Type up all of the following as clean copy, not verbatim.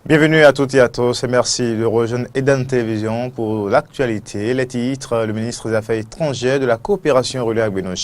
Bienvenue à toutes et à tous et merci de rejoindre Eden Télévision pour l'actualité. Les titres, le ministre des Affaires étrangères de la coopération reliée à Benoît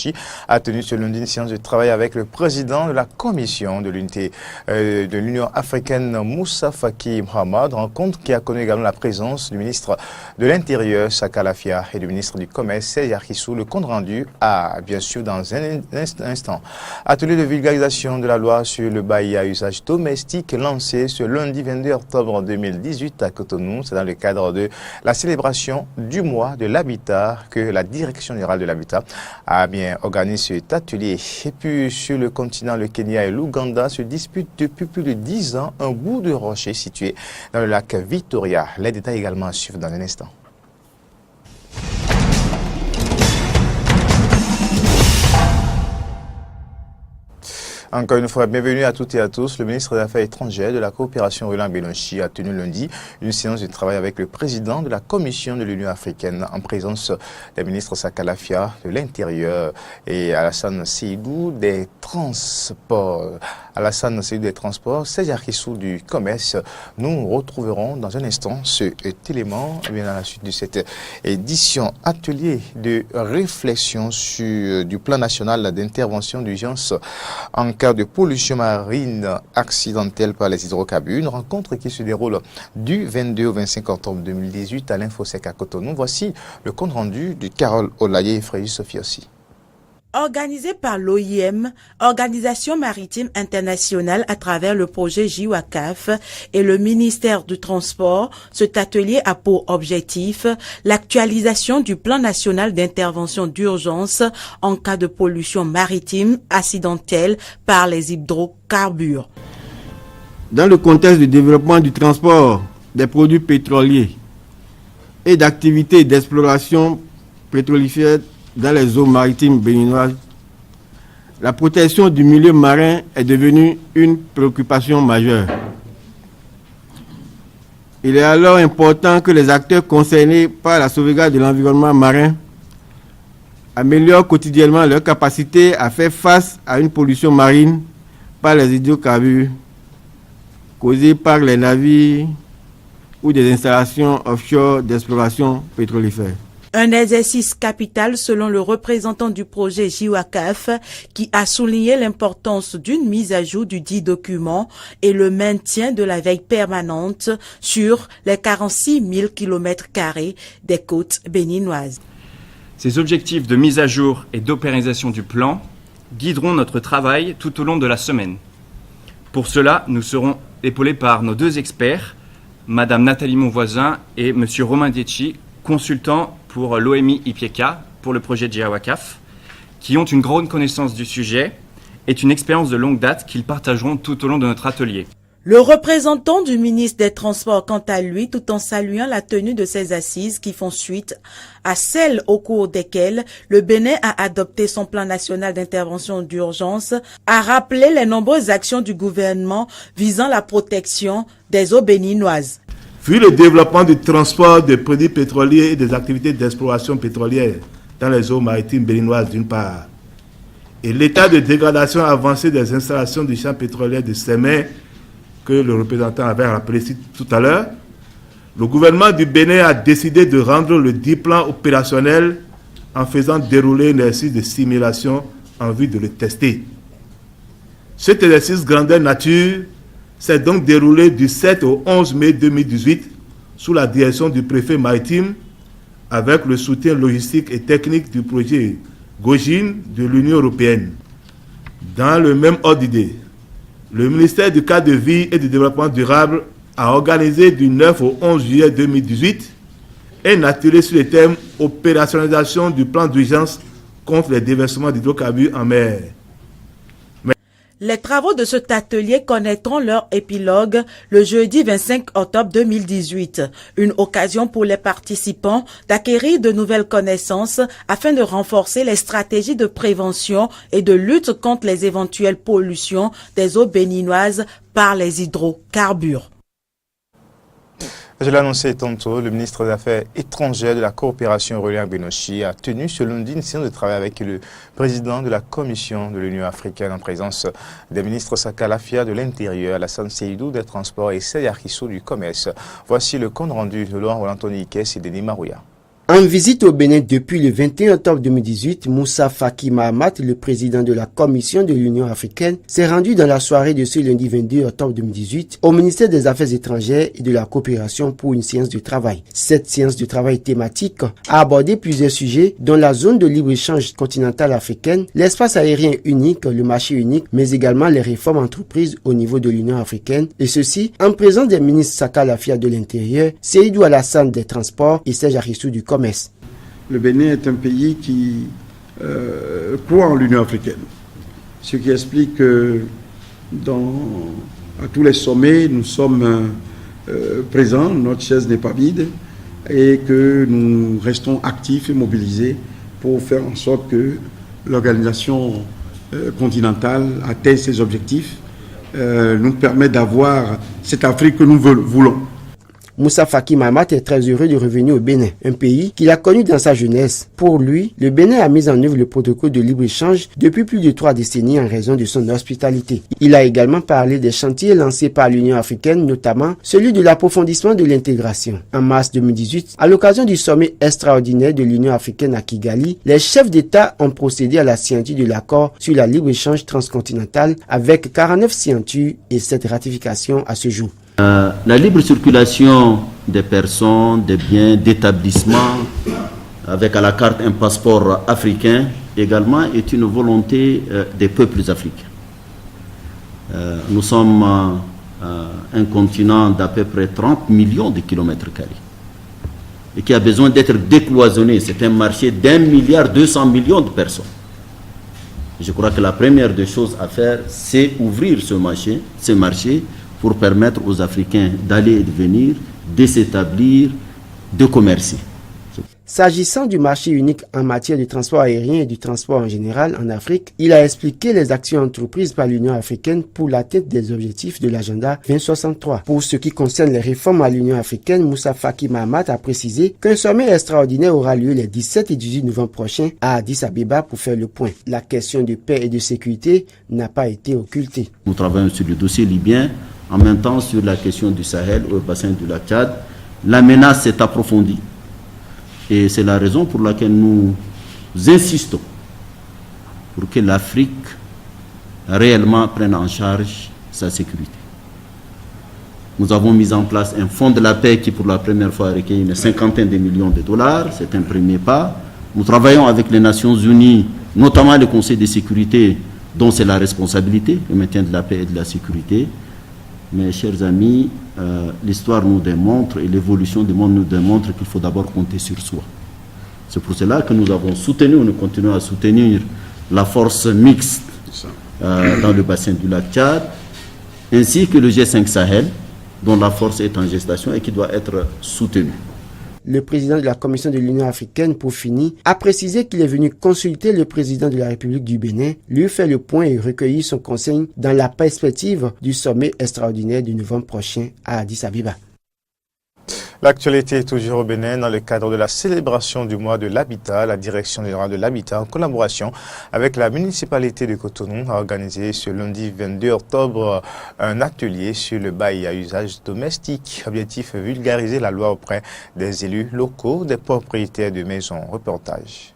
a tenu ce lundi une séance de travail avec le président de la commission de l'unité de l'Union africaine Moussa Faki Mohamed, rencontre qui a connu également la présence du ministre de l'Intérieur Saka Lafia et du ministre du Commerce Serge Akissou. Le compte rendu a bien sûr dans un instant. Atelier de vulgarisation de la loi sur le bail à usage domestique lancé ce lundi 22 octobre 2018 à Cotonou. C'est dans le cadre de la célébration du mois de l'habitat que la Direction générale de l'habitat a bien organisé cet atelier. Et puis sur le continent, le Kenya et l'Ouganda se disputent depuis plus de 10 ans un bout de rocher situé dans le lac Victoria. Les détails également à suivre dans un instant. Encore une fois, bienvenue à toutes et à tous. Le ministre des Affaires étrangères de la coopération reliée à Benoît a tenu lundi une séance de travail avec le président de la Commission de l'Union africaine en présence des ministres Saka Lafia de l'Intérieur et Alassane Seydou des Transports. Alassane Seydou des Transports, Serge Akissou du Commerce. Nous retrouverons dans un instant cet élément bien à la suite de cette édition atelier de réflexion sur du plan national d'intervention d'urgence en cas de pollution marine accidentelle par les hydrocarbures. Une rencontre qui se déroule du 22 au 25 octobre 2018 à l'Infosec à Cotonou. Voici le compte rendu de Carole Olaye et Fréjus Sophie aussi. Organisé par l'OIM, Organisation maritime internationale à travers le projet JIWACAF et le ministère du Transport, cet atelier a pour objectif l'actualisation du plan national d'intervention d'urgence en cas de pollution maritime accidentelle par les hydrocarbures. Dans le contexte du développement du transport des produits pétroliers et d'activités d'exploration pétrolifère dans les eaux maritimes béninoises, la protection du milieu marin est devenue une préoccupation majeure. Il est alors important que les acteurs concernés par la sauvegarde de l'environnement marin améliorent quotidiennement leur capacité à faire face à une pollution marine par les hydrocarbures causée par les navires ou des installations offshore d'exploration pétrolifère. Un exercice capital selon le représentant du projet JIWACAF qui a souligné l'importance d'une mise à jour du dit document et le maintien de la veille permanente sur les 46 000 km² des côtes béninoises. Ces objectifs de mise à jour et d'opéralisation du plan guideront notre travail tout au long de la semaine. Pour cela, nous serons épaulés par nos deux experts, Madame Nathalie Monvoisin et Monsieur Romain Dietchi, consultants pour l'OMI IPIECA, pour le projet JIWACAF, qui ont une grande connaissance du sujet et une expérience de longue date qu'ils partageront tout au long de notre atelier. Le représentant du ministre des Transports, quant à lui, tout en saluant la tenue de ces assises qui font suite à celles au cours desquelles le Bénin a adopté son plan national d'intervention d'urgence, a rappelé les nombreuses actions du gouvernement visant la protection des eaux béninoises. Vu le développement du transport des produits pétroliers et des activités d'exploration pétrolière dans les eaux maritimes béninoises d'une part, et l'état de dégradation avancé des installations du champ pétrolier de Sémé, que le représentant avait rappelé tout à l'heure, le gouvernement du Bénin a décidé de rendre le dit plan opérationnel en faisant dérouler un exercice de simulation en vue de le tester. Cet exercice grandeur nature s'est donc déroulé du 7 au 11 mai 2018 sous la direction du préfet maritime avec le soutien logistique et technique du projet GOGIN de l'Union européenne. Dans le même ordre d'idée, le ministère du cadre de vie et du développement durable a organisé du 9 au 11 juillet 2018 un atelier sur le thème opérationnalisation du plan d'urgence contre les déversements d'hydrocarbures en mer. Les travaux de cet atelier connaîtront leur épilogue le jeudi 25 octobre 2018, une occasion pour les participants d'acquérir de nouvelles connaissances afin de renforcer les stratégies de prévention et de lutte contre les éventuelles pollutions des eaux béninoises par les hydrocarbures. Je l'ai annoncé tantôt, le ministre des Affaires étrangères de la coopération Aurélien Gbenochi a tenu ce lundi une séance de travail avec le président de la Commission de l'Union africaine en présence des ministres Saka Lafia de l'Intérieur, Alassane Seydou des Transports et Seyar Kissou du Commerce. Voici le compte rendu de Laurent Anthony Ikes et Denis Marouya. En visite au Bénin depuis le 21 octobre 2018, Moussa Faki Mahamat, le président de la Commission de l'Union africaine, s'est rendu dans la soirée de ce lundi 22 octobre 2018 au ministère des Affaires étrangères et de la coopération pour une séance de travail. Cette séance de travail thématique a abordé plusieurs sujets dont la zone de libre-échange continentale africaine, l'espace aérien unique, le marché unique, mais également les réformes entreprises au niveau de l'Union africaine, et ceci en présence des ministres Saka Lafia de l'Intérieur, Seydou Alassane des Transports et Seyar Kissou du Commerce. Le Bénin est un pays qui croit en l'Union africaine, ce qui explique que à tous les sommets, nous sommes présents, notre chaise n'est pas vide et que nous restons actifs et mobilisés pour faire en sorte que l'organisation continentale atteigne ses objectifs, nous permet d'avoir cette Afrique que nous voulons. Moussa Faki Mahamat est très heureux de revenir au Bénin, un pays qu'il a connu dans sa jeunesse. Pour lui, le Bénin a mis en œuvre le protocole de libre-échange depuis plus de 3 décennies en raison de son hospitalité. Il a également parlé des chantiers lancés par l'Union africaine, notamment celui de l'approfondissement de l'intégration. En mars 2018, à l'occasion du sommet extraordinaire de l'Union africaine à Kigali, les chefs d'État ont procédé à la signature de l'accord sur la libre-échange transcontinentale avec 49 signatures et 7 ratifications à ce jour. La libre circulation des personnes, des biens, d'établissements, avec à la carte un passeport africain également, est une volonté des peuples africains. Nous sommes un continent d'à peu près 30 millions de kilomètres carrés et qui a besoin d'être décloisonné. C'est un marché d'1,2 milliard de personnes. Je crois que la première des choses à faire, c'est ouvrir ce marché pour permettre aux Africains d'aller et de venir, de s'établir, de commercer. S'agissant du marché unique en matière de transport aérien et du transport en général en Afrique, il a expliqué les actions entreprises par l'Union africaine pour l'atteinte des objectifs de l'agenda 2063. Pour ce qui concerne les réformes à l'Union africaine, Moussa Faki Mahamat a précisé qu'un sommet extraordinaire aura lieu les 17 et 18 novembre prochains à Addis Abeba pour faire le point. La question de paix et de sécurité n'a pas été occultée. Nous travaillons sur le dossier libyen, en même temps sur la question du Sahel au bassin du lac Tchad. La menace s'est approfondie. Et c'est la raison pour laquelle nous insistons pour que l'Afrique réellement prenne en charge sa sécurité. Nous avons mis en place un fonds de la paix qui pour la première fois a recueilli une 50aine de millions de dollars. C'est un premier pas. Nous travaillons avec les Nations Unies, notamment le Conseil de sécurité, dont c'est la responsabilité, le maintien de la paix et de la sécurité. Mes chers amis, l'histoire nous démontre et l'évolution du monde nous démontre qu'il faut d'abord compter sur soi. C'est pour cela que nous avons soutenu, nous continuons à soutenir la force mixte dans le bassin du lac Tchad, ainsi que le G5 Sahel, dont la force est en gestation et qui doit être soutenue. Le président de la Commission de l'Union africaine, pour finir, a précisé qu'il est venu consulter le président de la République du Bénin, lui faire le point et recueillir son conseil dans la perspective du sommet extraordinaire du novembre prochain à Addis Abeba. L'actualité est toujours au Bénin dans le cadre de la célébration du mois de l'habitat. La direction générale de l'habitat, en collaboration avec la municipalité de Cotonou, a organisé ce lundi 22 octobre un atelier sur le bail à usage domestique. Objectif, vulgariser la loi auprès des élus locaux, des propriétaires de maisons. Reportage.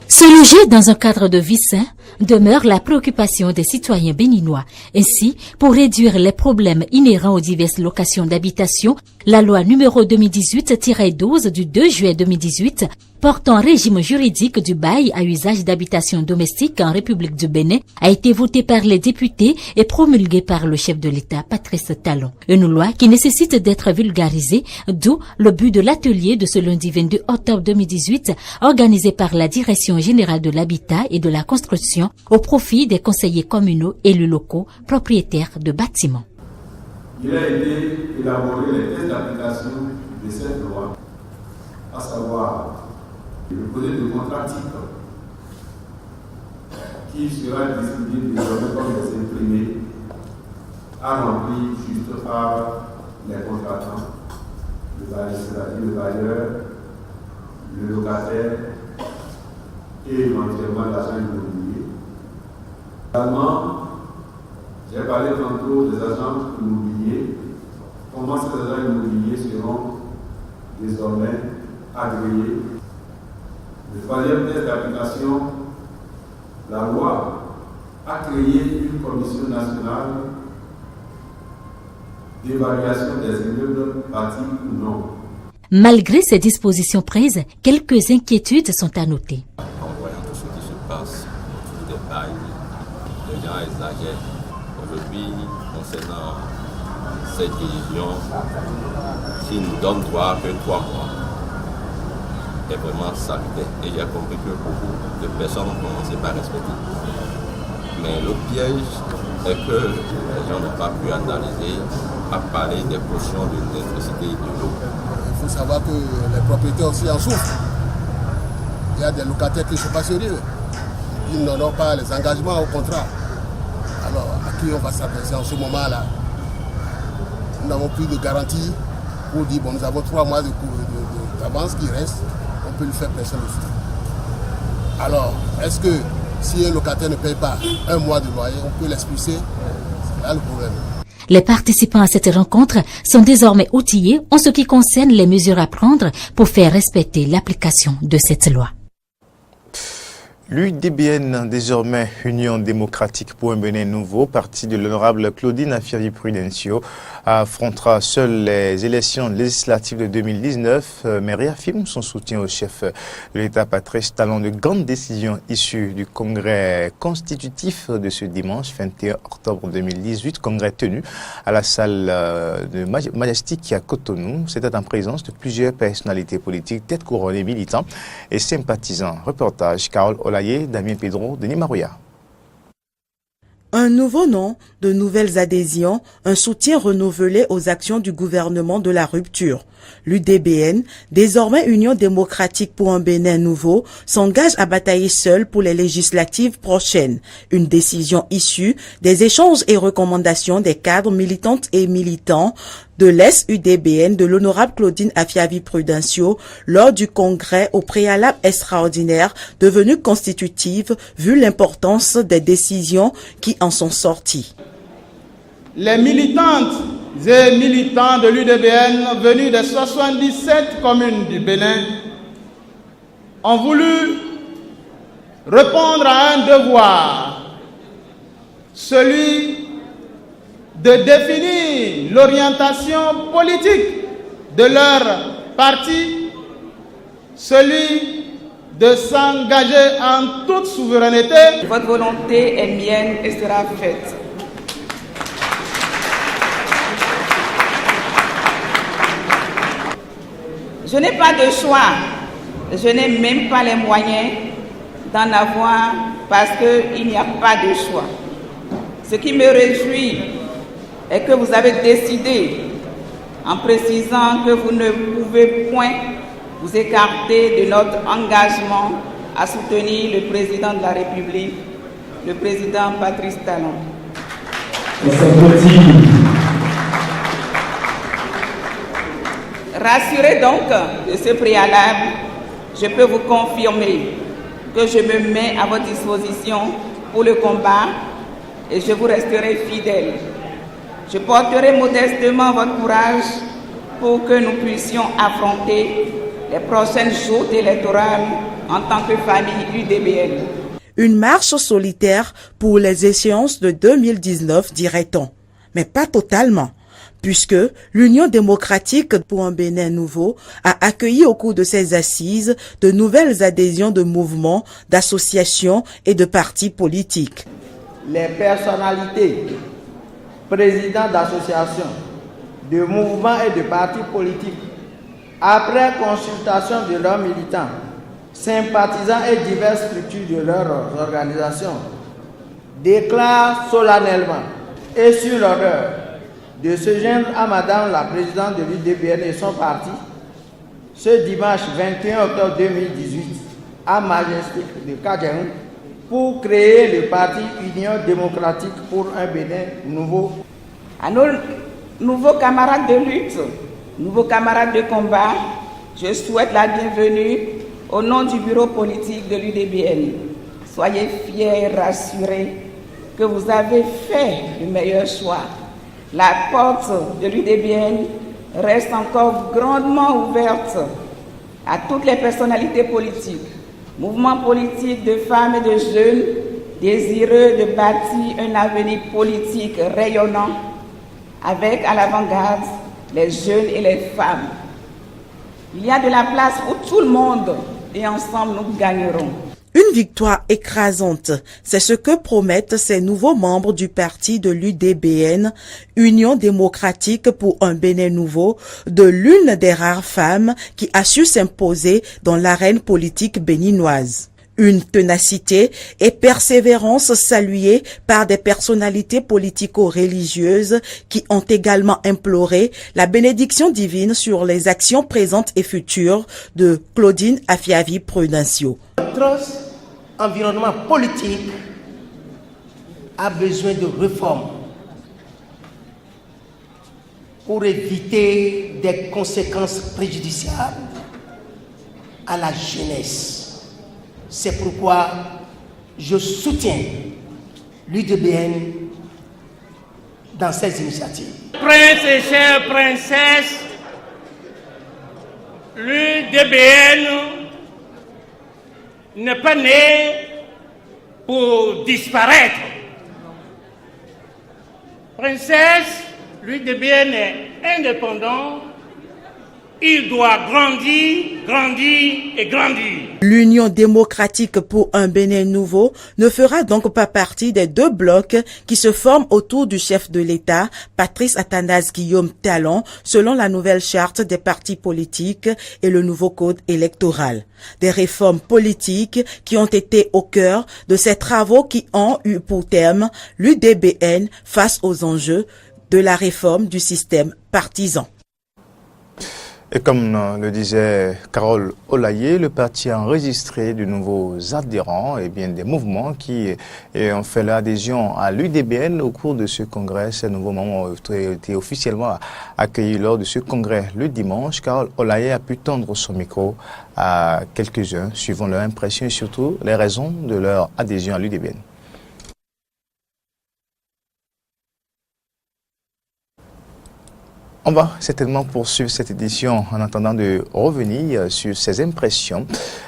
Se loger dans un cadre de vie sain demeure la préoccupation des citoyens béninois. Ainsi, pour réduire les problèmes inhérents aux diverses locations d'habitation, la loi numéro 2018-12 du 2 juillet 2018 portant régime juridique du bail à usage d'habitation domestique en République du Bénin a été votée par les députés et promulguée par le chef de l'État, Patrice Talon. Une loi qui nécessite d'être vulgarisée, d'où le but de l'atelier de ce lundi 22 octobre 2018 organisé par la Direction générale de l'habitat et de la construction au profit des conseillers communaux, élus locaux, propriétaires de bâtiments. Il a été élaboré les tests d'application de cette loi, à savoir le projet de contrat type qui sera distribué désormais comme des imprimés à remplir juste par les contractants c'est-à-dire le bailleur, le locataire et éventuellement l'agent immobilier. Également, j'ai parlé tantôt des agents immobiliers. Comment ces agents immobiliers seront désormais agréés. Le troisième test d'application, la loi a créé une commission nationale d'évaluation des immeubles bâtis ou non. Malgré ces dispositions prises, quelques inquiétudes sont à noter. En voyant tout ce qui se passe autour des bails, les gens exagèrent. Aujourd'hui, concernant cette division qui nous donne droit que 3 mois, est vraiment salutaire. Et j'ai compris que beaucoup de personnes ont commencé par respecter. Mais le piège est que les gens n'ont pas pu analyser, à parler des portions de l'électricité et de l'eau. Il faut savoir que les propriétaires aussi en souffrent. Il y a des locataires qui ne sont pas sérieux. Ils n'auront pas les engagements au contrat. Alors, à qui on va s'adresser en ce moment-là? Nous n'avons plus de garantie pour dire, bon, nous avons 3 mois d'avance qui reste, on peut lui faire pression dessus. Alors, est-ce que si un locataire ne paye pas 1 mois de loyer, on peut l'expulser? C'est là le problème. Les participants à cette rencontre sont désormais outillés en ce qui concerne les mesures à prendre pour faire respecter l'application de cette loi. L'UDBN, désormais Union démocratique pour un Bénin nouveau, parti de l'honorable Claudine Afiavi-Prudencio, affrontera seul les élections législatives de 2019, mais réaffirme son soutien au chef de l'État Patrice Talon. De grandes décisions issues du congrès constitutif de ce dimanche 21 octobre 2018, congrès tenu à la salle de Majestic à Cotonou. C'était en présence de plusieurs personnalités politiques, têtes couronnées, militants et sympathisants. Reportage Carole Olaye, Damien Pedro, Denis Marouya. Un nouveau nom, de nouvelles adhésions, un soutien renouvelé aux actions du gouvernement de la rupture. L'UDBN, désormais Union démocratique pour un Bénin nouveau, s'engage à batailler seul pour les législatives prochaines. Une décision issue des échanges et recommandations des cadres militantes et militants de l'UDBN de l'honorable Claudine Afiavi-Prudencio lors du congrès au préalable extraordinaire devenu constitutive vu l'importance des décisions qui en sont sorties. Les militantes et militants de l'UDBN venus des 77 communes du Bénin ont voulu répondre à un devoir, celui de définir l'orientation politique de leur parti, celui de s'engager en toute souveraineté. Votre volonté est mienne et sera faite. Je n'ai pas de choix, je n'ai même pas les moyens d'en avoir parce qu'il n'y a pas de choix. Ce qui me réjouit est que vous avez décidé, en précisant que vous ne pouvez point vous écarter de notre engagement à soutenir le président de la République, le président Patrice Talon. Rassuré donc de ce préalable, je peux vous confirmer que je me mets à votre disposition pour le combat et je vous resterai fidèle. Je porterai modestement votre courage pour que nous puissions affronter les prochaines joutes électorales en tant que famille UDBN. Une marche solitaire pour les échéances de 2019, dirait-on, mais pas totalement, puisque l'Union démocratique pour un Bénin nouveau a accueilli au cours de ses assises de nouvelles adhésions de mouvements, d'associations et de partis politiques. Les personnalités, présidents d'associations, de mouvements et de partis politiques, après consultation de leurs militants, sympathisants et diverses structures de leurs organisations, déclarent solennellement et sur l'honneur de se joindre à Madame la Présidente de l'UDBN et son parti ce dimanche 21 octobre 2018 à Majestic de Kadjaoun pour créer le parti Union démocratique pour un Bénin nouveau. À nos nouveaux camarades de lutte, Nouveaux camarades de combat, je souhaite la bienvenue au nom du bureau politique de l'UDBN. Soyez fiers et rassurés que vous avez fait le meilleur choix. La porte de l'UDBN reste encore grandement ouverte à toutes les personnalités politiques, mouvements politiques de femmes et de jeunes désireux de bâtir un avenir politique rayonnant avec à l'avant-garde les jeunes et les femmes. Il y a de la place pour tout le monde et ensemble nous gagnerons. Une victoire écrasante, c'est ce que promettent ces nouveaux membres du parti de l'UDBN, Union démocratique pour un Bénin nouveau, de l'une des rares femmes qui a su s'imposer dans l'arène politique béninoise. Une ténacité et persévérance saluées par des personnalités politico-religieuses qui ont également imploré la bénédiction divine sur les actions présentes et futures de Claudine Afiavi Prudencio. Notre environnement politique a besoin de réformes pour éviter des conséquences préjudiciables à la jeunesse. C'est pourquoi je soutiens l'UDBN dans ces initiatives. Princes et chères princesses, l'UDBN n'est pas né pour disparaître. Princesse, l'UDBN est indépendant. Il doit grandir, grandir et grandir. L'Union démocratique pour un Bénin nouveau ne fera donc pas partie des deux blocs qui se forment autour du chef de l'État, Patrice Athanase Guillaume Talon, selon la nouvelle charte des partis politiques et le nouveau code électoral. Des réformes politiques qui ont été au cœur de ces travaux qui ont eu pour terme l'UDBN face aux enjeux de la réforme du système partisan. Et comme le disait Carole Olaye, le parti a enregistré de nouveaux adhérents et bien des mouvements qui ont fait l'adhésion à l'UDBN au cours de ce congrès. Ces nouveaux membres ont été officiellement accueillis lors de ce congrès le dimanche. Carole Olaye a pu tendre son micro à quelques-uns, suivant leur impression et surtout les raisons de leur adhésion à l'UDBN. On va certainement poursuivre cette édition en attendant de revenir sur ses impressions.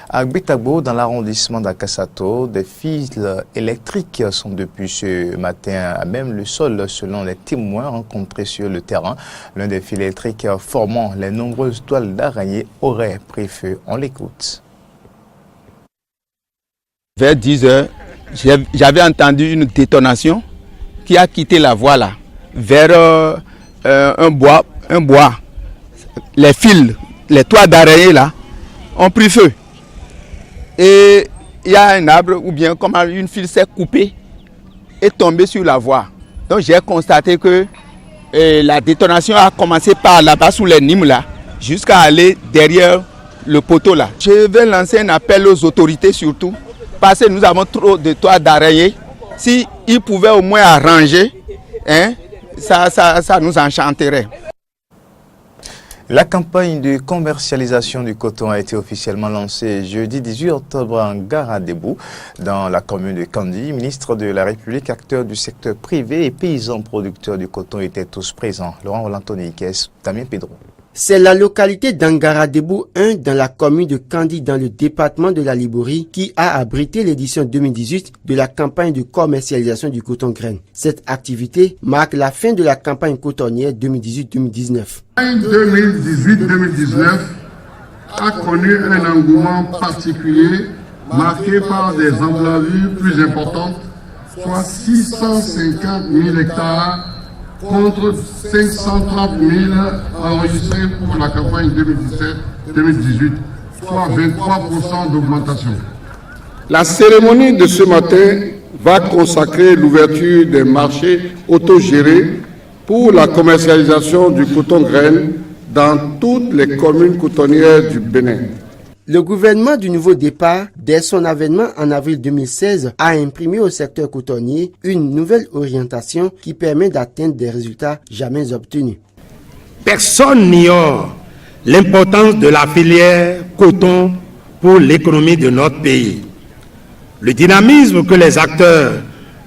À Gbetabo, dans l'arrondissement d'Akasato, des fils électriques sont depuis ce matin à même le sol selon les témoins rencontrés sur le terrain. L'un des fils électriques formant les nombreuses toiles d'araignée aurait pris feu. On l'écoute. Vers 10 heures, j'avais entendu une détonation qui a quitté la voie là, vers un bois. Les fils, les toits d'araignée là, ont pris feu. Et il y a un arbre ou bien comme une file s'est coupée et tombée sur la voie. Donc j'ai constaté que la détonation a commencé par là-bas sous les Nîmes là, jusqu'à aller derrière le poteau là. Je vais lancer un appel aux autorités surtout, parce que nous avons trop de toits d'araignée. Si ils pouvaient au moins arranger, ça nous enchanterait. La campagne de commercialisation du coton a été officiellement lancée jeudi 18 octobre en Garadébou, dans la commune de Kandi. Ministre de la République, acteurs du secteur privé et paysans producteurs du coton étaient tous présents. Laurent Rolantoni, Damien Pedro. C'est la localité d'Angaradébou 1 dans la commune de Kandi dans le département de la Liborie qui a abrité l'édition 2018 de la campagne de commercialisation du coton graine. Cette activité marque la fin de la campagne cotonnière 2018-2019. 2018-2019 a connu un engouement particulier marqué par des envergures plus importantes, soit 650 000 hectares contre 530 000 enregistrés pour la campagne 2017-2018, soit 23% d'augmentation. La cérémonie de ce matin va consacrer l'ouverture des marchés autogérés pour la commercialisation du coton graine dans toutes les communes cotonnières du Bénin. Le gouvernement du nouveau départ, dès son avènement en avril 2016, a imprimé au secteur cotonnier une nouvelle orientation qui permet d'atteindre des résultats jamais obtenus. personne n'ignore l'importance de la filière coton pour l'économie de notre pays. Le dynamisme que les acteurs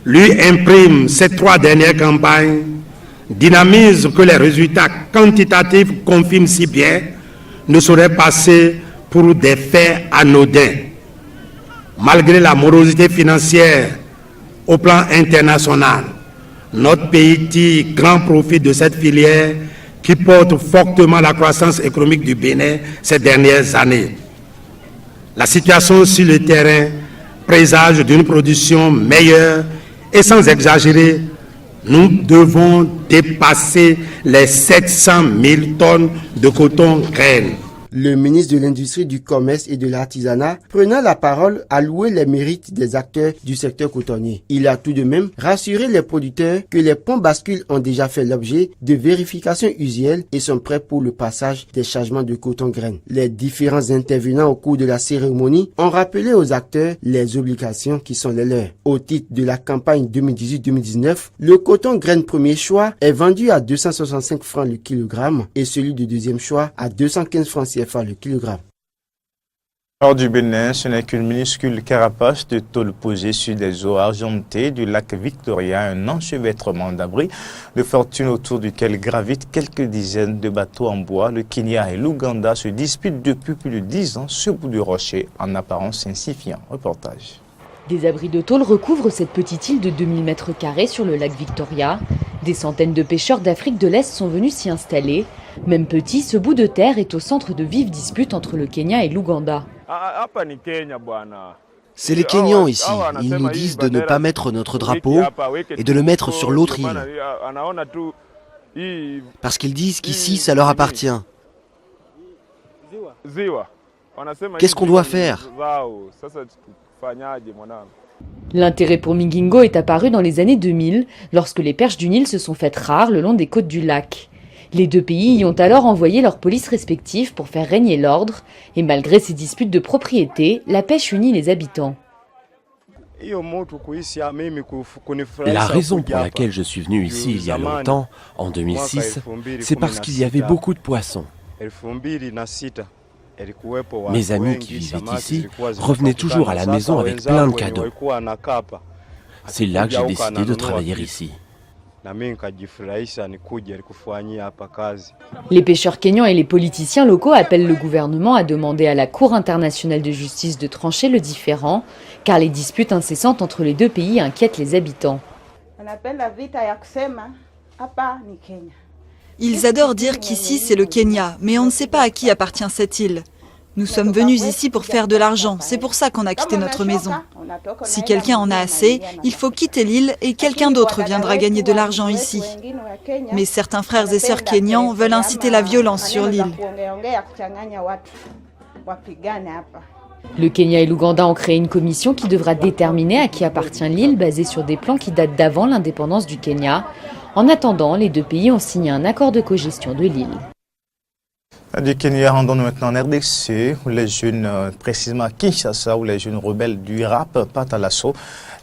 lui impriment ces 3 dernières campagnes, dynamisme que les résultats quantitatifs confirment si bien, ne saurait passer pour des faits anodins. Malgré la morosité financière au plan international, notre pays tire grand profit de cette filière qui porte fortement la croissance économique du Bénin ces dernières années. La situation sur le terrain présage d'une production meilleure et sans exagérer, nous devons dépasser les 700 000 tonnes de coton graines. Le ministre de l'Industrie, du Commerce et de l'Artisanat, prenant la parole, a loué les mérites des acteurs du secteur cotonnier. Il a tout de même rassuré les producteurs que les ponts bascules ont déjà fait l'objet de vérifications usuelles et sont prêts pour le passage des chargements de coton graines. Les différents intervenants au cours de la cérémonie ont rappelé aux acteurs les obligations qui sont les leurs. Au titre de la campagne 2018-2019, le coton graines premier choix est vendu à 265 francs le kilogramme et celui de deuxième choix à 215 francs CFA le kilogramme. Hors du Bénin, ce n'est qu'une minuscule carapace de tôle posée sur des eaux argentées du lac Victoria, un enchevêtrement d'abris de fortune autour duquel gravitent quelques dizaines de bateaux en bois. Le Kenya et l'Ouganda se disputent depuis plus de 10 ans ce bout du rocher, en apparence insignifiant. Reportage. Des abris de tôle recouvrent cette petite île de 2000 m² sur le lac Victoria. Des centaines de pêcheurs d'Afrique de l'Est sont venus s'y installer. Même petit, ce bout de terre est au centre de vives disputes entre le Kenya et l'Ouganda. C'est les Kenyans ici. Ils nous disent de ne pas mettre notre drapeau et de le mettre sur l'autre île. Parce qu'ils disent qu'ici, ça leur appartient. Qu'est-ce qu'on doit faire ? L'intérêt pour Migingo est apparu dans les années 2000, lorsque les perches du Nil se sont faites rares le long des côtes du lac. Les deux pays y ont alors envoyé leurs polices respectives pour faire régner l'ordre, et malgré ces disputes de propriété, la pêche unit les habitants. La raison pour laquelle je suis venu ici il y a longtemps, en 2006, c'est parce qu'il y avait beaucoup de poissons. Mes amis qui vivaient ici revenaient toujours à la maison avec plein de cadeaux. C'est là que j'ai décidé de travailler ici. Les pêcheurs kenyans et les politiciens locaux appellent le gouvernement à demander à la Cour internationale de justice de trancher le différend, car les disputes incessantes entre les deux pays inquiètent les habitants. Ils adorent dire qu'ici c'est le Kenya, mais on ne sait pas à qui appartient cette île. Nous sommes venus ici pour faire de l'argent, c'est pour ça qu'on a quitté notre maison. Si quelqu'un en a assez, il faut quitter l'île et quelqu'un d'autre viendra gagner de l'argent ici. Mais certains frères et sœurs kenyans veulent inciter la violence sur l'île. Le Kenya et l'Ouganda ont créé une commission qui devra déterminer à qui appartient l'île, basée sur des plans qui datent d'avant l'indépendance du Kenya. En attendant, les deux pays ont signé un accord de cogestion de l'île. Du Kenya, rendons-nous maintenant en RDC, où les jeunes, précisément à Kinshasa, où les jeunes rebelles du rap partent à l'assaut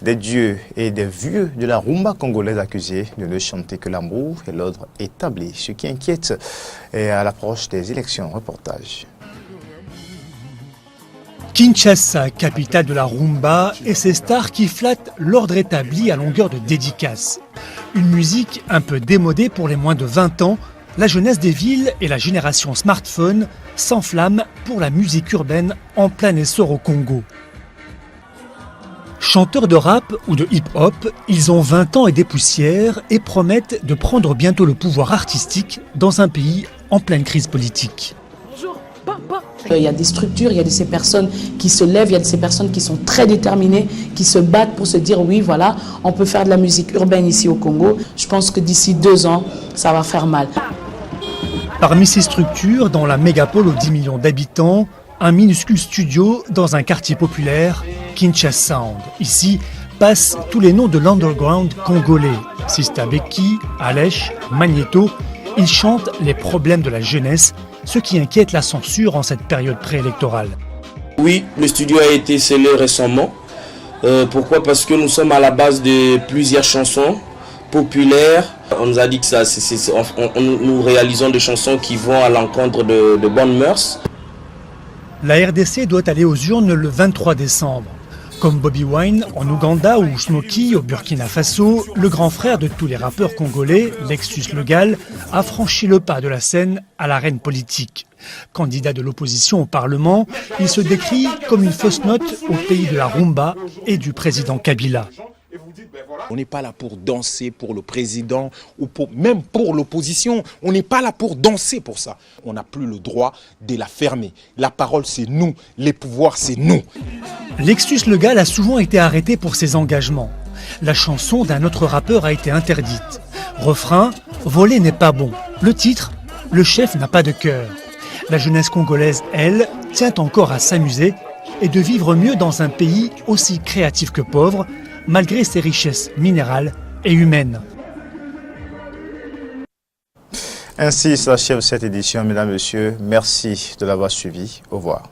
des dieux et des vieux de la rumba congolaise accusés de ne chanter que l'amour et l'ordre établi. Ce qui inquiète est à l'approche des élections. Reportage. Kinshasa, capitale de la rumba, et ses stars qui flattent l'ordre établi à longueur de dédicaces. Une musique un peu démodée pour les moins de 20 ans, la jeunesse des villes et la génération smartphone s'enflamment pour la musique urbaine en plein essor au Congo. Chanteurs de rap ou de hip-hop, ils ont 20 ans et des poussières et promettent de prendre bientôt le pouvoir artistique dans un pays en pleine crise politique. Il y a des structures, il y a de ces personnes qui se lèvent, il y a de ces personnes qui sont très déterminées, qui se battent pour se dire oui, voilà, on peut faire de la musique urbaine ici au Congo. Je pense que d'ici 2 ans, ça va faire mal. Parmi ces structures, dans la mégapole aux 10 millions d'habitants, un minuscule studio dans un quartier populaire, Kinshasa Sound. Ici passent tous les noms de l'underground congolais. Sista Beki, Alech, Magneto. Ils chantent les problèmes de la jeunesse, ce qui inquiète la censure en cette période préélectorale. Oui, le studio a été scellé récemment. Pourquoi ? Parce que nous sommes à la base de plusieurs chansons, populaire. On nous a dit que nous réalisons des chansons qui vont à l'encontre de bonnes mœurs. La RDC doit aller aux urnes le 23 décembre. Comme Bobby Wine en Ouganda ou Smokey au Burkina Faso, le grand frère de tous les rappeurs congolais, Lexus Legal, a franchi le pas de la scène à l'arène politique. Candidat de l'opposition au Parlement, il se décrit comme une fausse note au pays de la rumba et du président Kabila. On n'est pas là pour danser pour le président ou même pour l'opposition. On n'est pas là pour danser pour ça. On n'a plus le droit de la fermer. La parole, c'est nous. Les pouvoirs, c'est nous. Lexus Legal a souvent été arrêté pour ses engagements. La chanson d'un autre rappeur a été interdite. Refrain, voler n'est pas bon. Le titre, le chef n'a pas de cœur. La jeunesse congolaise, elle, tient encore à s'amuser et de vivre mieux dans un pays aussi créatif que pauvre, malgré ses richesses minérales et humaines. Ainsi s'achève cette édition, mesdames et messieurs. Merci de l'avoir suivi. Au revoir.